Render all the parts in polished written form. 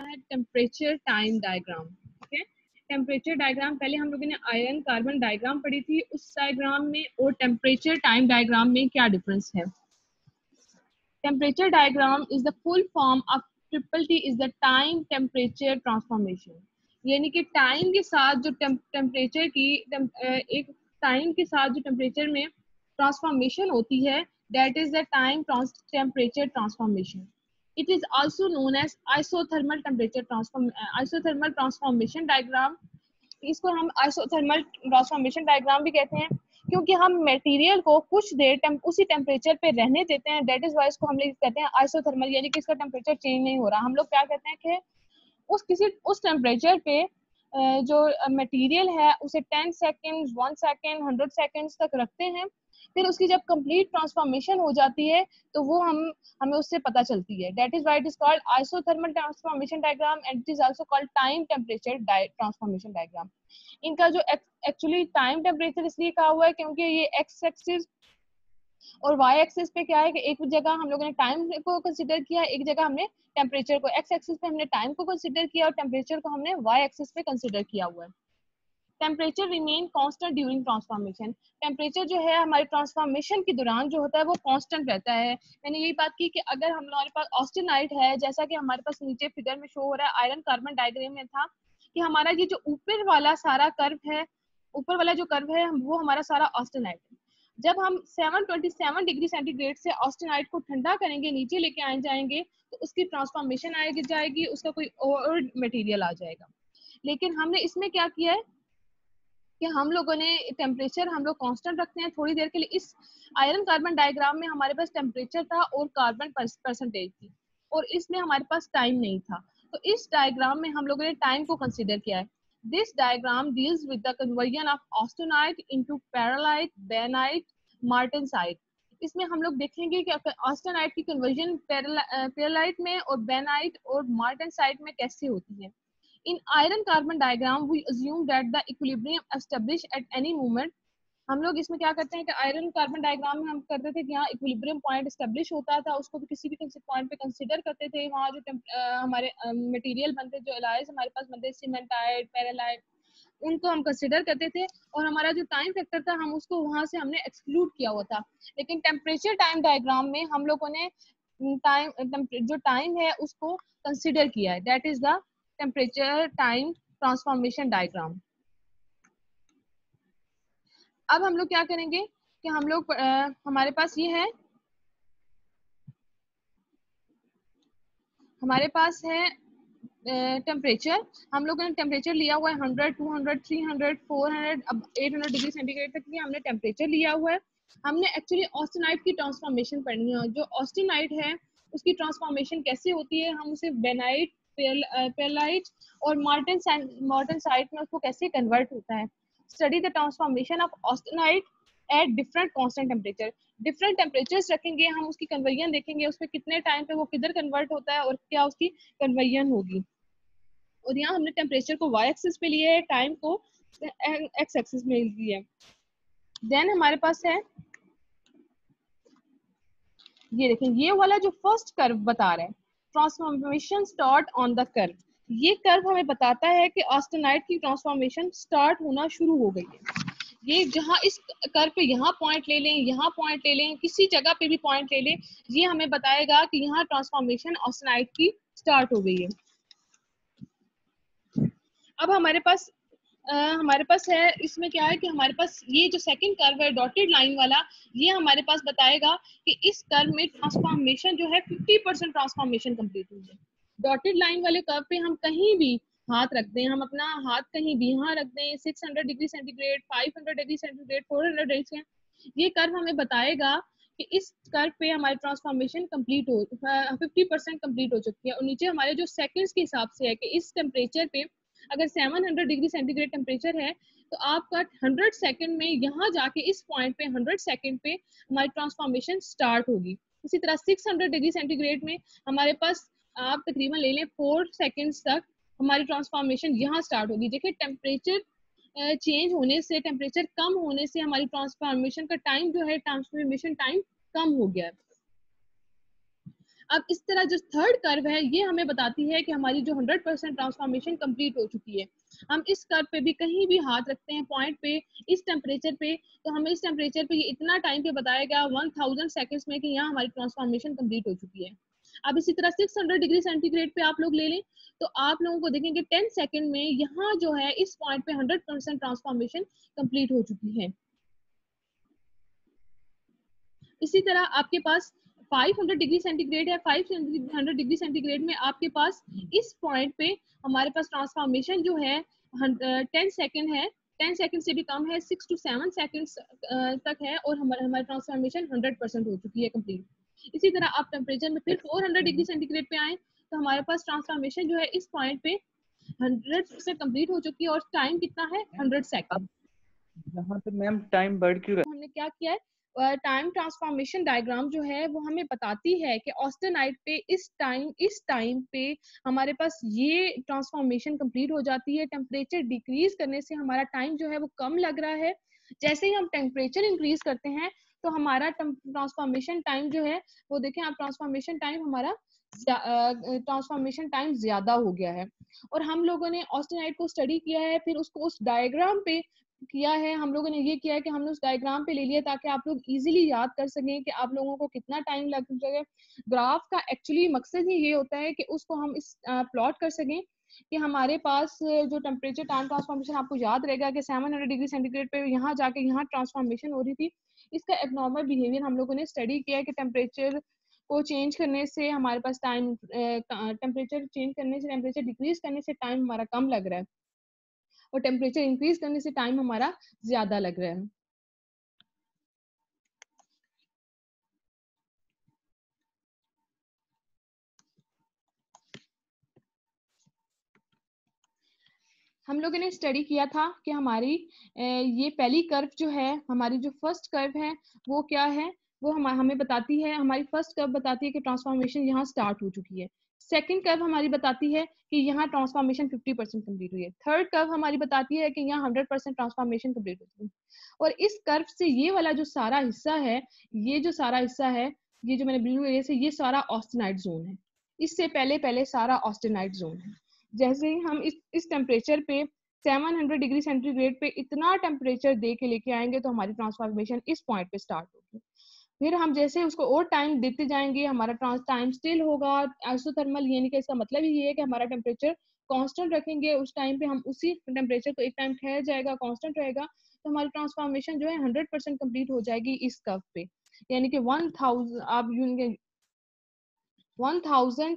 है temperature time diagram. ठीक है, टेम्परेचर डायग्राम पहले हम लोगों ने आयरन कार्बन डायग्राम पढ़ी थी, उस डायग्राम में और टेम्परेचर टाइम डायग्राम में क्या डिफरेंस है। Temperature diagram is the full form of triple T is the time temperature transformation, यानी कि टाइम के साथ जो टेम्परेचर की एक टाइम के साथ जो टेम्परेचर में ट्रांसफॉर्मेशन होती है, that is the time temperature transformation. It is also known as isothermal isothermal transformation diagram. इसको हम आइसोथर्मल ट्रांसफॉर्मेशन डायग्राम भी कहते हैं, क्योंकि हम मटेरियल को कुछ देर उसी टेम्परेचर पे रहने देते हैं, दैट इज वाई इसको हम लोग कहते हैं आइसोथर्मल, यानी कि इसका टेम्परेचर चेंज नहीं हो रहा। हम लोग क्या कहते हैं कि उस टेम्परेचर पे जो मटेरियल है उसे 10 सेकेंड, 1 सेकेंड, 100 सेकेंड्स तक रखते हैं, फिर उसकी जब कंप्लीट ट्रांसफॉर्मेशन हो जाती है तो वो हमें उससे पता चलती है। That is why it is called isothermal transformation diagram and it is also called time temperature transformation diagram. इनका जो एक्चुअली टाइम टेम्परेचर इसलिए कहा हुआ है क्योंकि ये एक्स एक्सिस और वाई एक्सिस पे क्या है कि एक जगह हम लोगों ने टाइम को कंसीडर किया, एक जगह हमने टेम्परेचर को, एक्स एक्सिस पे हमने टाइम को कंसीडर किया और टेम्परेचर को हमने वाई एक्सिस पे कंसीडर किया हुआ है। Temperature remain constant during transformation, temperature जो है हमारे ट्रांसफॉर्मेशन के दौरान जो होता है वो कांस्टेंट रहता है। मैंने यही बात की कि अगर हमारे पास ऑस्टेनाइट है, जैसा कि हमारे पास नीचे फिगर में शो हो रहा है, आयरन कार्बन डायग्राम में था कि हमारा ये जो ऊपर वाला सारा कर्व है, ऊपर वाला जो कर्व है वो हमारा सारा ऑस्टेनाइट है। जब हम 727 डिग्री सेंटीग्रेड से ऑस्टेनाइट को ठंडा करेंगे, नीचे लेके आए जाएंगे, तो उसकी ट्रांसफॉर्मेशन आएगी जाएगी, उसका कोई और मटेरियल आ जाएगा। लेकिन हमने इसमें क्या किया है कि हम लोगों ने टेम्परेचर हम लोग कांस्टेंट रखते हैं थोड़ी देर के लिए। इस आयरन कार्बन डायग्राम में हमारे पास टेम्परेचर था और कार्बन परसेंटेज थी, और इसमें हमारे पास टाइम नहीं था, तो इस डायग्राम में हम लोगों ने टाइम को कंसीडर किया है। This diagram deals with the conversion of austenite into pearlite, bainite, martensite. इसमें हम लोग देखेंगे कि ऑस्टेनाइट की कन्वर्जन पेरालाइट में और बेनाइट और मार्टेनसाइट में कैसे होती है। In iron carbon diagram, we assume that the equilibrium established at any moment। हम लोग इसमें क्या करते हैं कि आयरन कार्बन डायग्राम में हम करते थे कि यहाँ इक्विलिब्रियम पॉइंट एस्टेब्लिश होता था, उसको भी किसी भी पॉइंट पे कंसीडर करते थे। वहाँ जो हमारे मटेरियल बनते, जो एलाइज हमारे पास बनते, सीमेंटाइट, पेरालाइट, उनको हम कंसीडर करते थे, और हमारा जो टाइम फैक्टर था हम उसको वहाँ से हमने एक्सक्लूड किया हुआ था। लेकिन टेम्परेचर टाइम डायग्राम में हम लोगों ने जो टाइम है उसको कंसिडर किया है, that is the temperature time transformation diagram. अब हम लोग क्या करेंगे कि हम लोग हमारे पास ये है, हमारे पास है टेम्परेचर। हम लोगों ने टेम्परेचर लिया हुआ है 100, 200, 300, 400, अब 800 डिग्री सेंटीग्रेड तक की हमने टेम्परेचर लिया हुआ है। हमने एक्चुअली ऑस्टेनाइट की ट्रांसफॉर्मेशन पढ़नी है। जो ऑस्टेनाइट है उसकी ट्रांसफॉर्मेशन कैसे होती है, हम उसे बेनाइट, पेरलाइट और मार्टेनसाइट में उसको कैसे कन्वर्ट होता है। Study the transformation of austenite at different constant temperature. Different temperatures रखेंगे, हम उसकी कन्वर्जन देखेंगे, उसमें कितने टाइम पे वो किधर कन्वर्ट होता है और क्या उसकी कन्वर्जन होगी। और यहाँ हमने टेम्परेचर को वाई एक्सिस पे लिया है, टाइम को एक्स एक्सिस में लिया है। देन हमारे पास है ये देखें, ये वाला जो फर्स्ट कर्व बता रहा है, transformation start on the curve. ये कर्व हमें बताता है कि ऑस्टेनाइट की ट्रांसफॉर्मेशन स्टार्ट होना शुरू हो गई है। ये जहां इस कर्व पे यहाँ पॉइंट ले लें, यहाँ पॉइंट ले लें, किसी जगह पे भी पॉइंट ले लें, ये हमें बताएगा कि यहाँ ट्रांसफॉर्मेशन ऑस्टेनाइट की स्टार्ट हो गई है। अब हमारे पास है, इसमें क्या है कि हमारे पास ये जो सेकंड कर्व है डॉटेड लाइन वाला, ये हमारे पास बताएगा कि इस कर्व में ट्रांसफॉर्मेशन जो है 50% ट्रांसफॉर्मेशन कंप्लीट हुई है। डॉटेड लाइन वाले कर्व पे हम कहीं भी हाथ रख दें, हम अपना हाथ कहीं भी यहाँ रख दें, 600 degree centigrade, 500 degree centigrade, 400 degree centigrade, ये कर्व हमें बताएगा कि इस कर्व पे हमारी ट्रांसफॉर्मेशन कंप्लीट हो 50% कंप्लीट हो चुकी है। और नीचे हमारे जो सेकंड्स के हिसाब से है कि इस टेम्परेचर पे अगर 700 डिग्री सेंटीग्रेड टेम्परेचर है तो आपका 100 सेकंड में यहाँ जाके इस पॉइंट पे 100 सेकंड पे हमारी ट्रांसफॉर्मेशन स्टार्ट होगी। इसी तरह 600 डिग्री सेंटीग्रेड में हमारे पास आप तकरीबन ले लें 4 सेकंड्स तक हमारी ट्रांसफॉर्मेशन यहाँ स्टार्ट होगी। देखिए टेम्परेचर चेंज होने से, टेम्परेचर कम होने से हमारी ट्रांसफॉर्मेशन का टाइम जो है, ट्रांसफॉर्मेशन टाइम कम हो गया है। अब इस तरह जो थर्ड कर्व है ये हमें बताती है कि हमारी जो 100% ट्रांसफॉर्मेशन कंप्लीट हो चुकी है। हम इस कर्व पे भी कहीं भी हाथ रखते हैं पॉइंट पे, इस टेम्परेचर पे, तो हमें इस टेम्परेचर पे ये इतना टाइम पे बताया गया 1000 सेकेंड्स में कि यहाँ हमारी ट्रांसफॉर्मेशन कंप्लीट हो चुकी है। अब इसी तरह 600 डिग्री सेंटीग्रेड पे आप लोग ले लें तो आप लोगों को देखेंगे 10 सेकेंड में यहाँ जो है इस पॉइंट पे 100% ट्रांसफॉर्मेशन कंप्लीट हो चुकी है। इसी तरह आपके पास 500 डिग्री सेंटीग्रेड है, 500 डिग्री सेंटीग्रेड में आपके पास इस पॉइंट पे हमारे पास ट्रांसफॉर्मेशन जो है 10 सेकेंड है, 10 सेकेंड से भी कम है, 6 to 7 सेकेंड्स तक है और हमारी ट्रांसफॉर्मेशन 100% हो चुकी है कंप्लीट। इसी तरह आप टेम्परेचर में फिर 400 डिग्री सेंटीग्रेड पे आए तो हमारे पास ट्रांसफॉर्मेशन जो है इस पॉइंट पे 100% कंप्लीट हो चुकी है और टाइम कितना है 100 सेकेंड। यहाँ पे मैम टाइम बढ़ क्यों रहा हमने क्या किया है, टाइम ट्रांसफॉर्मेशन डायग्राम जो है वो हमें बताती है कि ऑस्टेनाइट पे इस टाइम पे हमारे पास ये ट्रांसफॉर्मेशन कंप्लीट हो जाती है। टेम्परेचर डिक्रीज करने से हमारा टाइम जो है वो कम लग रहा है। जैसे ही हम टेम्परेचर इंक्रीज करते हैं तो हमारा ट्रांसफॉर्मेशन टाइम जो है वो देखें आप, ट्रांसफॉर्मेशन टाइम हमारा ट्रांसफॉर्मेशन टाइम ज्यादा हो गया है। और हम लोगों ने ऑस्टेनाइट को स्टडी किया है, फिर उसको उस डायग्राम पे किया है। हम लोगों ने ये किया है कि हमने उस डायग्राम पे ले लिया ताकि आप लोग इजीली याद कर सकें कि आप लोगों को कितना टाइम लग जाएगा। ग्राफ का एक्चुअली मकसद ही ये होता है कि उसको हम इस प्लॉट कर सकें कि हमारे पास जो टेम्परेचर टाइम ट्रांसफॉर्मेशन आपको याद रहेगा कि 700 डिग्री सेंटीग्रेड पे यहाँ जाके यहाँ ट्रांसफॉर्मेशन हो रही थी। इसका एबनॉर्मल बिहेवियर हम लोगों ने स्टडी किया है कि टेम्परेचर को चेंज करने से हमारे पास टाइम, टेम्परेचर चेंज करने से, टेम्परेचर डिक्रीज करने से टाइम हमारा कम लग रहा है और टेम्परेचर इंक्रीज करने से टाइम हमारा ज्यादा लग रहा है। हम लोगों ने स्टडी किया था कि हमारी ये पहली कर्व जो है, हमारी जो फर्स्ट कर्व है वो क्या है, वो हमें बताती है, हमारी फर्स्ट कर्व बताती है कि ट्रांसफॉर्मेशन यहाँ स्टार्ट हो चुकी है। सेकंड कर्व हमारी बताती है कि यहाँ ट्रांसफॉर्मेशन 50% कंप्लीट हुई है। थर्ड कर्व हमारी बताती है कि यहाँ 100% ट्रांसफॉर्मेशन कंप्लीट हो चुकी है। और इस कर्व से ये वाला जो सारा हिस्सा है, ये जो सारा हिस्सा है, ये जो मैंने ब्लू एरिया से, ये सारा ऑस्टेनाइट जोन है। इससे पहले पहले सारा ऑस्टेनाइट जोन है। जैसे ही हम इस टेम्परेचर पे 700 डिग्री सेंटीग्रेड पे इतना टेम्परेचर दे के लेके आएंगे तो हमारी ट्रांसफॉर्मेशन इस पॉइंट पे स्टार्ट होगी। फिर हम जैसे उसको और टाइम देते जाएंगे हमारा टाइम स्टिल होगा आइसोथर्मल, यानी कि इसका मतलब ही ये है कि हमारा टेम्परेचर कांस्टेंट रखेंगे। उस टाइम पे हम उसी टेम्परेचर को एक टाइम ठहर जाएगा, कांस्टेंट रहेगा, तो हमारी ट्रांसफॉर्मेशन जो है 100% कंप्लीट हो जाएगी इस कर्व पे। यानी कि 1000 आप 1000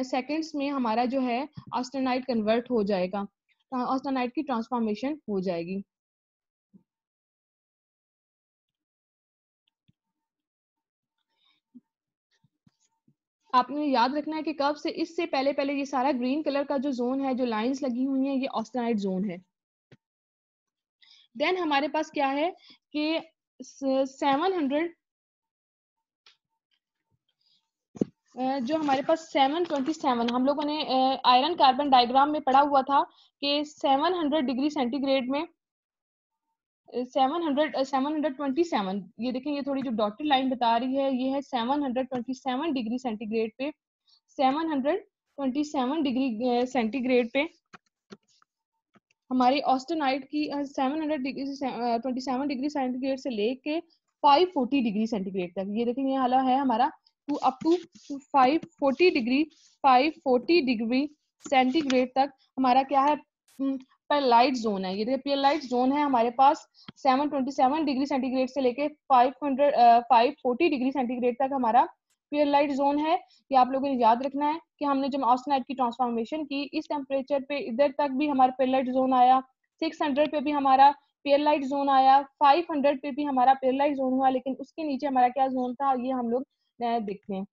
सेकेंड्स में हमारा जो है ऑस्टेनाइट कन्वर्ट हो जाएगा, ऑस्टेनाइट की ट्रांसफॉर्मेशन हो जाएगी। आपने याद रखना है कि कब से, इससे पहले पहले ये सारा ग्रीन कलर का जो जोन है, जो लाइंस लगी हुई हैं, ये ऑस्टेनाइट जोन है। देन हमारे पास क्या है कि 700 जो हमारे पास 727, हम लोगों ने आयरन कार्बन डायग्राम में पढ़ा हुआ था कि 700 डिग्री सेंटीग्रेड में 727, ये देखें, ये थोड़ी जो डॉटेड लाइन बता रही है ये है 727 डिग्री सेंटीग्रेड पे, 727 डिग्री सेंटीग्रेड पे हमारी ऑस्टेनाइट की 727 डिग्री सेंटीग्रेड से लेके 540 डिग्री सेंटीग्रेड तक, ये देखें ये हाल है हमारा अप टू 540 डिग्री सेंटीग्रेड तक हमारा क्या है, पेरलाइट जोन है। ये देखिए पेरलाइट जोन है हमारे पास 727 डिग्री सेंटीग्रेड से लेके 540 डिग्री सेंटीग्रेड तक हमारा पेरलाइट जोन है। ये आप लोगों ने याद रखना है कि हमने जब ऑस्टेनाइट की ट्रांसफॉर्मेशन की इस टेम्परेचर पे इधर तक भी हमारा पेरलाइट जोन आया, 600 पे भी हमारा पेरलाइट जोन आया, 500 पे भी हमारा पेरलाइट जोन हुआ, लेकिन उसके नीचे हमारा क्या जोन था ये हम लोग देखते हैं।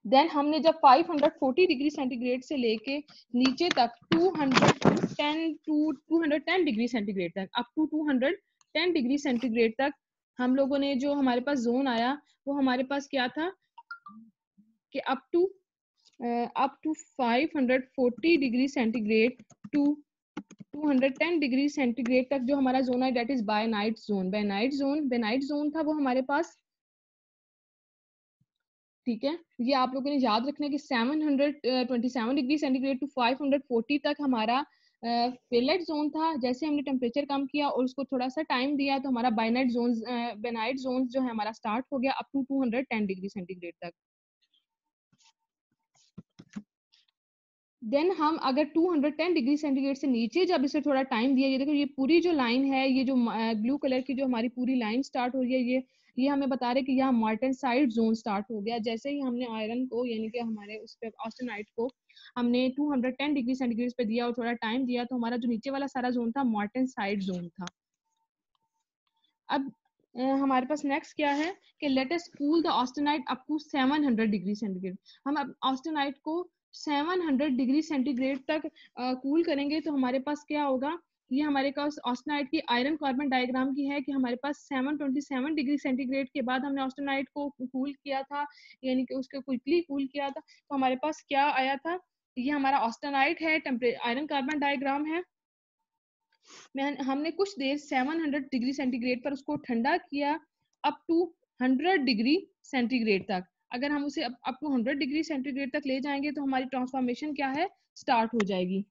देन हमने जब 540 डिग्री सेंटीग्रेड से लेके नीचे तक 210 डिग्री सेंटीग्रेड तक, अप टू 210 डिग्री सेंटीग्रेड तक हम लोगों ने जो हमारे पास जोन आया वो हमारे पास क्या था कि up to 540 degree centigrade to 210 degree centigrade तक जो हमारा जोन है that is bainite zone. Bainite zone था वो हमारे पास ठीक है, ये आप लोगों ने याद रखना है कि 727 डिग्री सेंटीग्रेड टू 540 तक हमारा पेलेट जोन था। जैसे हमने टेम्परेचर कम किया और उसको थोड़ा सा टाइम दिया तो हमारा बाइनाइट जोन जो है हमारा स्टार्ट हो गया अप टू 210 डिग्री सेंटीग्रेड तक। देन हम अगर 210 डिग्री सेंटीग्रेड से नीचे जब इसे थोड़ा टाइम दिया, ये देखो ये पूरी जो लाइन है, ये जो ब्लू कलर की जो हमारी पूरी लाइन स्टार्ट हो रही है, ये हमें बता रहे कि यहाँ मार्टेनसाइट जोन स्टार्ट हो गया। जैसे ही हमने आयरन को यानी कि हमारे उस पे ऑस्टेनाइट को हमने 210 डिग्री सेंटीग्रेड पे दिया और थोड़ा टाइम दिया तो हमारा जो नीचे वाला सारा जोन था मार्टेनसाइट जोन था। अब हमारे पास नेक्स्ट क्या है कि let us cool the austenite up to 700 degree centigrade. हम अब ऑस्टेनाइट को 700 डिग्री सेंटीग्रेड तक कूल करेंगे तो हमारे पास क्या होगा, ये हमारे पास ऑस्टेनाइट की आयरन कार्बन डायग्राम की है कि हमारे पास 727 डिग्री सेंटीग्रेड के बाद हमने ऑस्टेनाइट को कूल किया था, यानी कि उसको क्विकली कूल किया था। तो हमारे पास क्या आया था, ये हमारा ऑस्टेनाइट है, आयरन कार्बन डायग्राम है। हमने कुछ देर 700 डिग्री सेंटीग्रेड पर उसको ठंडा किया अप टू 100 डिग्री सेंटीग्रेड तक। अगर हम उसे अप टू 100 डिग्री सेंटीग्रेड तक ले जाएंगे तो हमारी ट्रांसफॉर्मेशन क्या है, स्टार्ट हो जाएगी।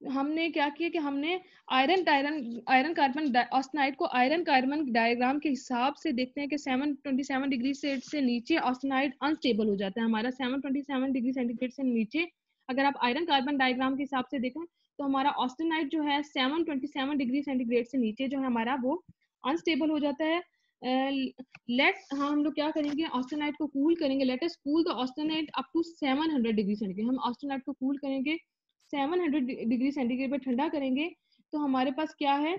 हमने क्या किया कि हमने आयरन कार्बन ऑस्टेनाइट को आयरन कार्बन डायग्राम के हिसाब से देखते हैं कि 727 डिग्री से नीचे ऑस्टेनाइट अनस्टेबल हो जाता है। हमारा 727 डिग्री सेंटीग्रेड से नीचे अगर आप आयरन कार्बन डायग्राम के हिसाब से देखें तो हमारा ऑस्टेनाइट जो है 727 डिग्री सेंटीग्रेड से नीचे जो है हमारा वो अनस्टेबल हो जाता है। हम लोग क्या करेंगे, ऑस्टेनाइट को कूल करेंगे। Let us cool the austenite up to 700 degree centigrade. हम ऑस्टेनाइट को कूल करेंगे 700 डिग्री सेंटीग्रेड पे ठंडा करेंगे तो हमारे पास क्या है,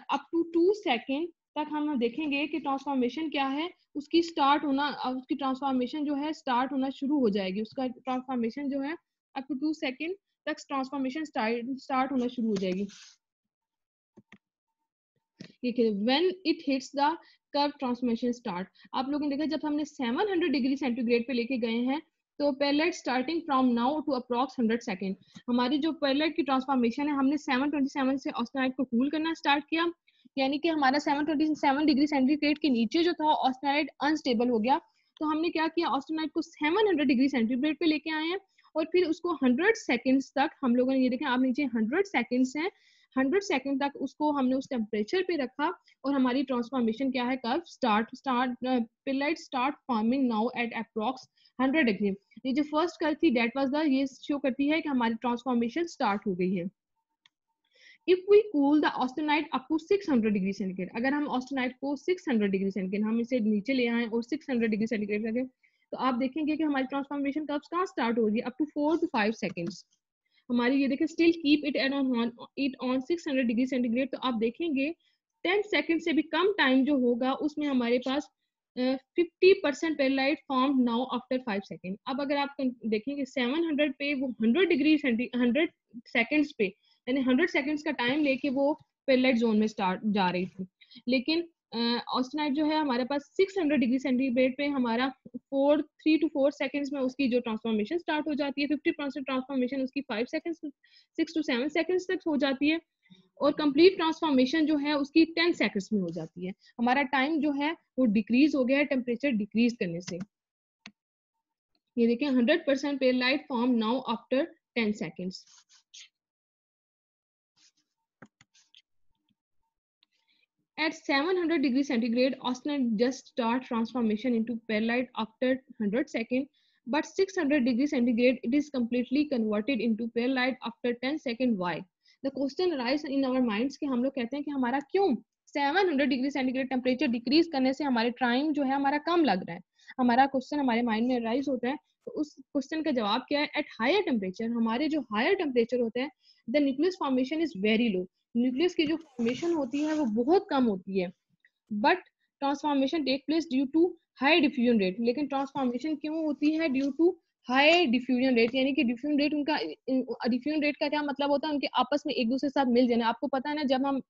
अप टू 2 सेकेंड तक हम देखेंगे कि ट्रांसफॉर्मेशन क्या है, उसकी स्टार्ट होना, उसकी ट्रांसफॉर्मेशन जो है स्टार्ट होना शुरू हो जाएगी। उसका ट्रांसफॉर्मेशन जो है अप टू 2 सेकेंड तक ट्रांसफॉर्मेशन स्टार्ट होना शुरू हो जाएगी। When it hits the curve transformation start. आप लोगों ने देखा जब हमने 700 डिग्री सेंटीग्रेड पे लेके गए हैं तो pearlite starting from now to approx 100 second, हमारी जो पेलेट की ट्रांसफॉर्मेशन है हमने 727 से ऑस्टेनाइट को कूल करना स्टार्ट किया, यानी कि हमारा 727 डिग्री सेंटीग्रेड के नीचे जो था ऑस्टेनाइट अनस्टेबल हो गया। तो हमने क्या किया, ऑस्टेनाइट को 700 डिग्री सेंटीग्रेड पे लेके आए हैं और फिर उसको 100 सेकेंड्स तक हम लोगों ने, ये देखें आप नीचे 100 सेकेंड्स हैं, 100 सेकेंड तक उसको हमने उस टेम्परेचर पे रखा और हमारी ट्रांसफॉर्मेशन क्या है, curve pearlite start forming now at approx 100 degree. ये जो फर्स्ट कर्व थी दैट वाज द, ये शो करती है कि हमारी ट्रांसफॉर्मेशन स्टार्ट हो गई है। If we cool the austenite up to 600 degree centigrade, अगर हम ऑस्टेनाइट को 600 डिग्री सेंटीग्रेड हम इसे नीचे ले आए और 600 डिग्री सेंटीग्रेड रखें तो आप देखेंगे कि हमारी ट्रांसफॉर्मेशन कर्व कहाँ स्टार्ट हो रही है, अप टू 4 to 5 सेकेंड्स। हमारी ये देखें still keep it on 600 degree centigrade. तो आप देखेंगे 10 सेकेंड से भी कम टाइम जो होगा उसमें हमारे पास 50% pearlite form now after 5 second. अब अगर आप देखेंगे 700 पे वो 100 डिग्री 100 सेकेंड्स पे यानी 100 सेकेंड्स का टाइम लेके वो पेलेट जोन में स्टार्ट जा रही थी, लेकिन ऑस्टेनाइट जो है हमारे पास 600 डिग्री सेंटीग्रेड पे हमारा 3 to 4 सेकेंड्स में उसकी जो ट्रांसफॉर्मेशन स्टार्ट हो जाती है। 50% ट्रांसफॉर्मेशन उसकी 5 सेकेंड्स 6 to 7 सेकेंड्स तक हो जाती है और कंप्लीट ट्रांसफॉर्मेशन जो है उसकी 10 सेकेंड्स में हो जाती है। हमारा टाइम जो है वो डिक्रीज हो गया है टेम्परेचर डिक्रीज करने से। ये देखें 100% pearlite form now after 10 seconds. At 700 degree centigrade, austenite just start transformation into perlite after 100 seconds, but 600 degree centigrade, it is completely converted into perlite after 10 seconds. Why? The question arises in our minds कि हम लोग कहते हैं कि हमारा क्यों 700 degree centigrade temperature decrease करने से हमारे टाइम जो है हमारा कम लग रहा है। हमारा क्वेश्चन हमारे माइंड में राइज होता है, तो उस क्वेश्चन का जवाब क्या है, एट हायर टेम्परेचर, हमारे जो हायर टेम्परेचर होते हैं, the nucleus formation is very low, nucleus की जो फॉर्मेशन होती है वो बहुत कम होती है, but transformation take place due to high diffusion rate. लेकिन ट्रांसफॉर्मेशन क्यों होती है, due to high diffusion rate, यानी कि डिफ्यूजन रेट उनका, डिफ्यूजन रेट का क्या मतलब होता है, उनके आपस में एक दूसरे के साथ मिल जाना। आपको पता है ना, जब हम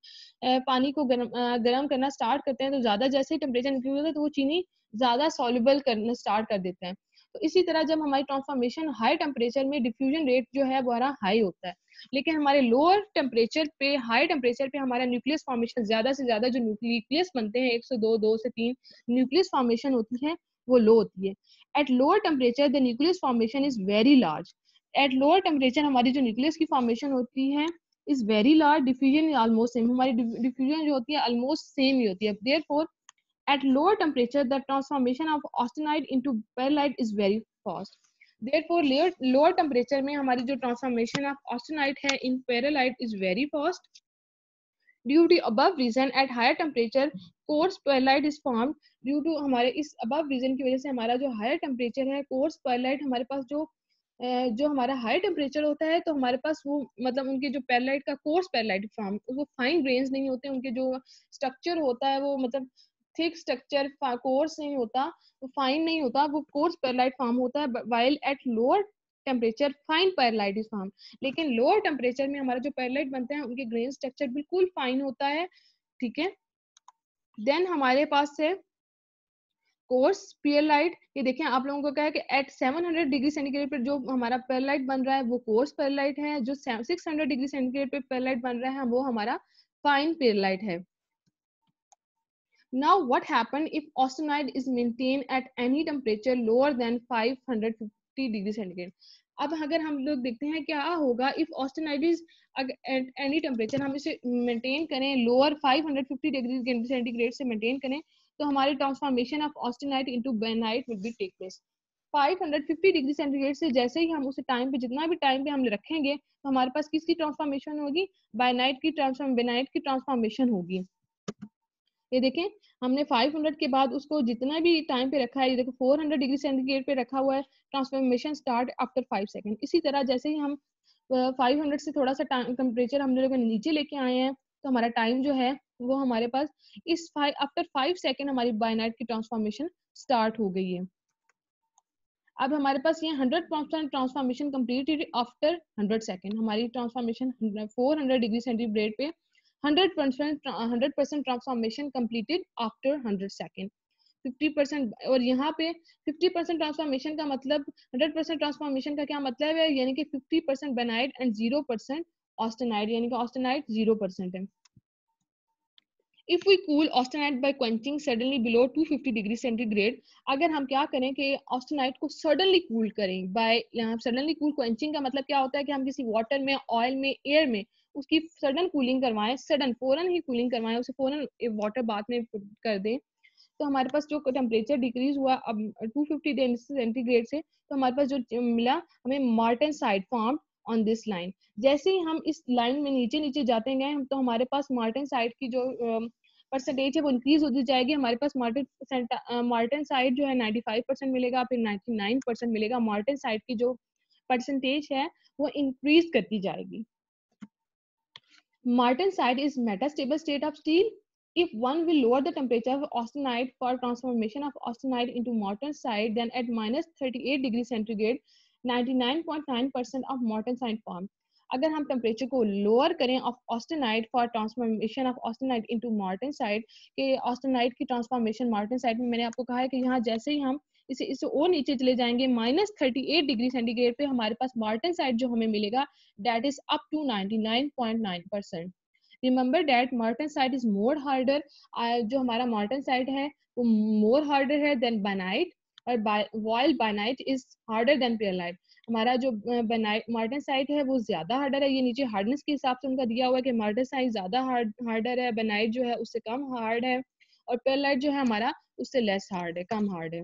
पानी को गर्म करना स्टार्ट करते हैं तो ज्यादा जैसे टेम्परेचर इंक्रीज होता है तो वो चीनी ज्यादा सॉल्युबल करना स्टार्ट कर देते हैं। तो इसी तरह जब हमारी ट्रांसफॉर्मेशन हाई टेम्परेचर में डिफ्यूजन रेट जो है वो हमारा हाई होता है, लेकिन हमारे लोअर टेम्परेचर पे, हाई टेम्परेचर पे हमारा न्यूक्लियस फॉर्मेशन ज्यादा से ज्यादा जो न्यूक्लियस बनते हैं 102, 2 से 3 न्यूक्लियस फॉर्मेशन होती है वो लो होती है। At lower temperature the nucleus formation is very large. At lower temperature हमारी जो न्यूक्लियस की फॉर्मेशन होती है is very large, diffusion almost same, हमारी डिफ्यूजन जो होती है ऑलमोस्ट सेम ही होती है। Therefore at lower temperature the transformation of austenite into perlite is very fast. Therefore lower temperature में हमारी जो transformation of austenite है in perlite is very fast. Due to above reason at higher temperature coarse perlite is formed. Due to हमारे इस above reason की वजह से हमारा जो higher temperature है coarse perlite हमारे पास जो हमारा हाई टेम्परेचर होता है तो हमारे पास वो मतलब उनके जो पेरलाइट का कोर्स पेरलाइट फॉर्म, वो फाइन ग्रेन्स नहीं होते, उनके जो स्ट्रक्चर होता है वो मतलब थिक स्ट्रक्चर, कोर्स नहीं होता, वो फाइन नहीं होता, वो कोर्स पेरलाइट फॉर्म होता है। While at lower temperature fine पेरलाइट is form. लेकिन लोअर टेम्परेचर में हमारा जो पेरलाइट बनते हैं उनके ग्रेन स्ट्रक्चर बिल्कुल फाइन होता है, ठीक है। देन हमारे पास है कोर्स पेरलाइट। ये देखें आप लोगों को क्या है कि एट 700 डिग्री सेंटीग्रेड पर जो हमारा पेरलाइट बन रहा है वो कोर्स पेरलाइट है, जो 600 डिग्री सेंटीग्रेड पे पेरलाइट बन रहा है वो हमारा फाइन पेरलाइट है। Now what happened if austenite is maintained at any temperature lower than 550 degree centigrade? अब अगर हम लोग देखते हैं क्या होगा if austenite is at any temperature, हम इसे मेंटेन करें लोअर 550 डिग्री सेंटीग्रेड से मेंटेन करें तो हमारी transformation of austenite into bainite will be take place. 550 degree centigrade से जैसे ही हम उसे टाइम पे, जितना भी टाइम पे हम रखेंगे तो हमारे पास किसकी ट्रांसफॉर्मेशन होगी? बेनाइट की ट्रांसफॉर्मेशन होगी। ये देखें हमने 500 के बाद उसको जितना भी टाइम पे रखा है, ये देखो 400 डिग्री सेंटीग्रेड पे रखा हुआ है, ट्रांसफॉर्मेशन स्टार्ट आफ्टर 5 सेकंड। इसी तरह जैसे ही हम 500 से थोड़ा सा टेम्परेचर हम लोग नीचे लेके आए हैं तो हमारा टाइम जो है वो हमारे पास इस आफ्टर 5 सेकंड हमारी बाइनाइट की ट्रांसफॉर्मेशन स्टार्ट हो गई है। अब हमारे पास ये 100% ट्रांसफॉर्मेशन कंप्लीटेड आफ्टर 100 सेकंड। हमारी ट्रांसफॉर्मेशन 400 डिग्री सेंटीग्रेड पे 100% ट्रांसफॉर्मेशन कंप्लीटेड आफ्टर 100 सेकंड। 50%, और यहाँ पे 50% ट्रांसफॉर्मेशन का मतलब 100% ट्रांसफॉर्मेशन का क्या मतलब है, यानी कि 50% बेनाइट एंड 0% ऑस्टेनाइट, यानी कि ऑस्टेनाइट 0% है। If we cool austenite by quenching suddenly below 250 degree centigrade, अगर हम क्या करें कि ऑस्टेनाइट को सडनली कूल करें बाय, यहाँ सडनली कूल, क्वेंचिंग का मतलब क्या होता है कि हम किसी वाटर में, ऑयल में, एयर में उसकी सडन कूलिंग करवाएं, सडन फौरन ही कूलिंग करवाएं, उसे फौरन वाटर बाथ में कर दें, तो हमारे पास जो टेम्परेचर डिक्रीज हुआ अब 250 डिग्री सेंटीग्रेड से, तो हमारे पास जो मिला हमें martensite form on this line. जैसे ही हम इस लाइन में नीचे नीचे जाते गए तो हमारे पास मार्टेनसाइट की जो परसेंटेज है वो इंक्रीज होती जाएगी। हमारे पास मार्टेनसाइट जो है 95% मिलेगा, फिर 99% मिलेगा। मार्टेनसाइट की जो परसेंटेज है वो इंक्रीज करती जाएगी। Martensite is metastable state of steel. If one will lower the temperature of austenite for transformation of austenite into martensite, then at minus 38 degree centigrade, 99.9% of martensite form. अगर हम temperature को lower करें of austenite for transformation of austenite into martensite, के austenite की transformation martensite में मैंने आपको कहा है कि यहाँ जैसे ही हम इसे और नीचे चले जाएंगे माइनस 38 डिग्री सेंटीग्रेड पे हमारे पास मार्टेनसाइट जो हमें मिलेगा that is up to 99.9%. Remember that martensite is more harder, जो हमारा martensite है वो more harder है than benite, और while benite is harder than perlite. हमारा जो martensite है वो ज्यादा हार्डर है, ये नीचे हार्डनेस के हिसाब से उनका दिया हुआ है कि martensite ज्यादा हार्डर है, benite जो है उससे कम हार्ड है, और perlite जो है हमारा उससे लेस हार्ड है, कम हार्ड है।